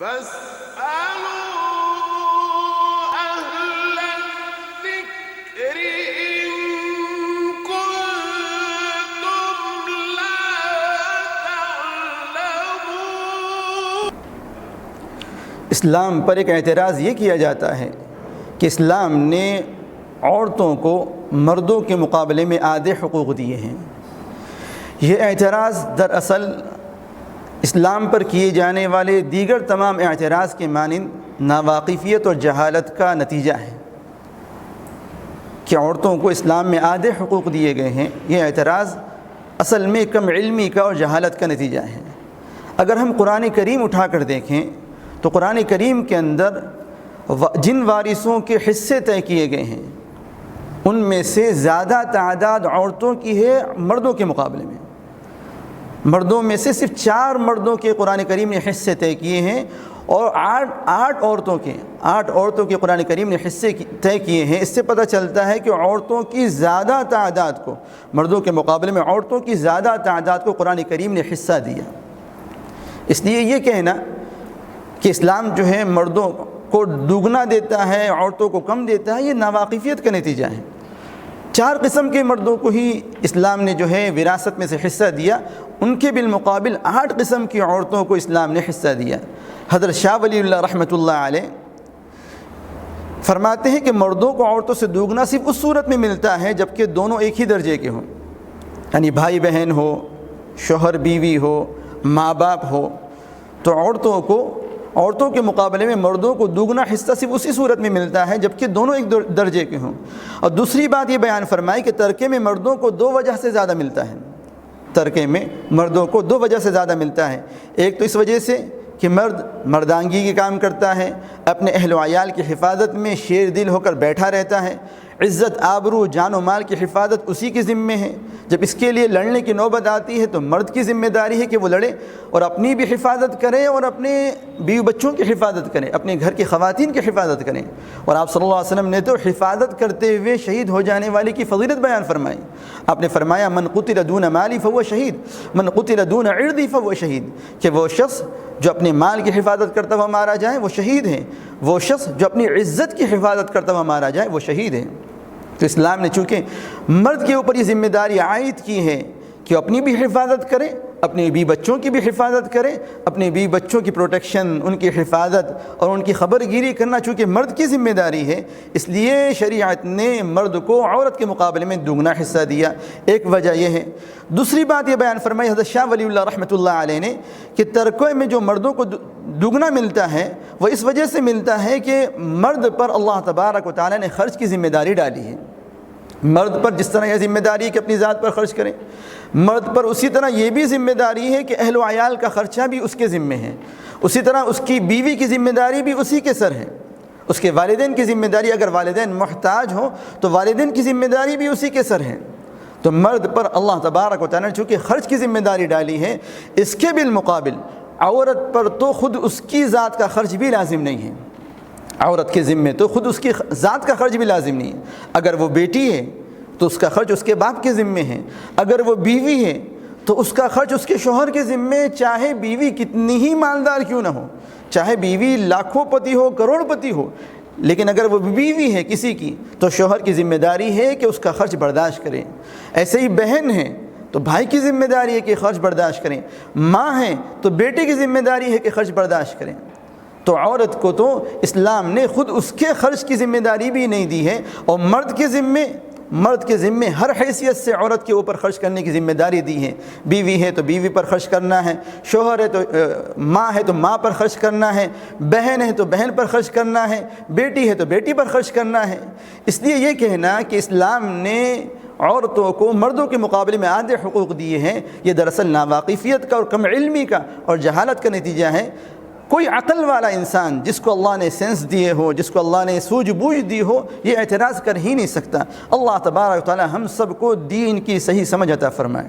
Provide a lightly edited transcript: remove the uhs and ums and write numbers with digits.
فاسألوا أهل الذكر إن كنتم لا تعلمون۔ اسلام پر ایک اعتراض یہ کیا جاتا ہے کہ اسلام نے عورتوں کو مردوں کے مقابلے میں آدھے حقوق دیے ہیں۔ یہ اعتراض دراصل اسلام پر کیے جانے والے دیگر تمام اعتراض کے مانند ناواقفیت اور جہالت کا نتیجہ ہے کہ عورتوں کو اسلام میں آدھے حقوق دیے گئے ہیں۔ یہ اعتراض اصل میں کم علمی کا اور جہالت کا نتیجہ ہے۔ اگر ہم قرآن کریم اٹھا کر دیکھیں تو قرآن کریم کے اندر جن وارثوں کے حصے طے کیے گئے ہیں ان میں سے زیادہ تعداد عورتوں کی ہے مردوں کے مقابلے میں۔ مردوں میں سے صرف 4 مردوں کے قرآن کریم نے حصے طے کیے ہیں اور 8 عورتوں کے قرآن کریم نے حصے طے کیے ہیں۔ اس سے پتہ چلتا ہے کہ عورتوں کی زیادہ تعداد کو، مردوں کے مقابلے میں عورتوں کی زیادہ تعداد کو قرآن کریم نے حصہ دیا۔ اس لیے یہ کہنا کہ اسلام جو ہے مردوں کو دوگنا دیتا ہے عورتوں کو کم دیتا ہے، یہ ناواقفیت کا نتیجہ ہے۔ 4 قسم کے مردوں کو ہی اسلام نے جو ہے وراثت میں سے حصہ دیا، ان کے بالمقابل 8 قسم کی عورتوں کو اسلام نے حصہ دیا۔ حضرت شاہ ولی اللہ رحمۃ اللہ علیہ فرماتے ہیں کہ مردوں کو عورتوں سے دوگنا صرف اس صورت میں ملتا ہے جب کہ دونوں ایک ہی درجے کے ہوں، یعنی بھائی بہن ہو، شوہر بیوی ہو، ماں باپ ہو، تو عورتوں کے مقابلے میں مردوں کو دوگنا حصہ صرف اسی صورت میں ملتا ہے جبکہ دونوں ایک درجے کے ہوں۔ اور دوسری بات یہ بیان فرمائی کہ ترکے میں مردوں کو 2 وجہ سے زیادہ ملتا ہے۔ ترکے میں مردوں کو 2 وجہ سے زیادہ ملتا ہے۔ ایک تو اس وجہ سے کہ مرد مردانگی کے کام کرتا ہے، اپنے اہل و عیال کی حفاظت میں شیر دل ہو کر بیٹھا رہتا ہے، عزت آبرو جان و مال کی حفاظت اسی کے ذمے ہے۔ جب اس کے لیے لڑنے کی نوبت آتی ہے تو مرد کی ذمہ داری ہے کہ وہ لڑے اور اپنی بھی حفاظت کرے اور اپنے بیوی بچوں کی حفاظت کرے، اپنے گھر کی خواتین کی حفاظت کریں۔ اور آپ صلی اللہ علیہ وسلم نے تو حفاظت کرتے ہوئے شہید ہو جانے والے کی فضیلت بیان فرمائی۔ آپ نے فرمایا من قتل دون مالی فهو شہید، من قتل دون عرضی فهو شہید، کہ وہ شخص جو اپنے مال کی حفاظت کرتا ہوا مارا جائے وہ شہید ہے، وہ شخص جو اپنی عزت کی حفاظت کرتا ہوا مارا جائے وہ شہید ہے۔ تو اسلام نے چونکہ مرد کے اوپر یہ ذمہ داری عائد کی ہے کہ اپنی بھی حفاظت کرے، اپنے بیوی بچوں کی بھی حفاظت کرے، اپنے بیوی بچوں کی پروٹیکشن، ان کی حفاظت اور ان کی خبر گیری کرنا چونکہ مرد کی ذمہ داری ہے، اس لیے شریعت نے مرد کو عورت کے مقابلے میں دوگنا حصہ دیا۔ ایک وجہ یہ ہے۔ دوسری بات یہ بیان فرمائی حضرت شاہ ولی اللہ رحمۃ اللہ علیہ نے کہ ترکے میں جو مردوں کو دوگنا ملتا ہے وہ اس وجہ سے ملتا ہے کہ مرد پر اللہ تبارک و تعالیٰ نے خرچ کی ذمہ داری ڈالی ہے۔ مرد پر جس طرح یہ ذمہ داری ہے کہ اپنی ذات پر خرچ کریں، مرد پر اسی طرح یہ بھی ذمہ داری ہے کہ اہل و عیال کا خرچہ بھی اس کے ذمے ہے، اسی طرح اس کی بیوی کی ذمہ داری بھی اسی کے سر ہے، اس کے والدین کی ذمہ داری، اگر والدین محتاج ہوں تو والدین کی ذمہ داری بھی اسی کے سر ہے۔ تو مرد پر اللہ تبارک و تعالیٰ نے چونکہ خرچ کی ذمہ داری ڈالی ہے، اس کے بالمقابل عورت پر تو خود اس کی ذات کا خرچ بھی لازم نہیں ہے۔ عورت کے ذمے تو خود اس کی ذات کا خرچ بھی لازم نہیں ہے۔ اگر وہ بیٹی ہے تو اس کا خرچ اس کے باپ کے ذمے ہے، اگر وہ بیوی ہے تو اس کا خرچ اس کے شوہر کے ذمے، چاہے بیوی کتنی ہی مالدار کیوں نہ ہو، چاہے بیوی لاکھوں پتی ہو، کروڑ پتی ہو، لیکن اگر وہ بیوی ہے کسی کی تو شوہر کی ذمہ داری ہے کہ اس کا خرچ برداشت کرے۔ ایسے ہی بہن ہے تو بھائی کی ذمہ داری ہے کہ خرچ برداشت کریں، ماں ہے تو بیٹے کی ذمہ داری ہے کہ خرچ برداشت کریں۔ تو عورت کو تو اسلام نے خود اس کے خرچ کی ذمہ داری بھی نہیں دی ہے، اور مرد کے ذمے ہر حیثیت سے عورت کے اوپر خرچ کرنے کی ذمہ داری دی ہے۔ بیوی ہے تو بیوی پر خرچ کرنا ہے، شوہر ہے تو ماں ہے تو ماں پر خرچ کرنا ہے، بہن ہے تو بہن پر خرچ کرنا ہے، بیٹی ہے تو بیٹی پر خرچ کرنا ہے۔ اس لیے یہ کہنا کہ اسلام نے عورتوں کو مردوں کے مقابلے میں آدھے حقوق دیے ہیں، یہ دراصل ناواقفیت کا اور کم علمی کا اور جہالت کا نتیجہ ہے۔ کوئی عقل والا انسان جس کو اللہ نے سینس دیے ہو، جس کو اللہ نے سوجھ بوجھ دی ہو، یہ اعتراض کر ہی نہیں سکتا۔ اللہ تبارک و تعالی ہم سب کو دین کی صحیح سمجھ عطا فرمائے۔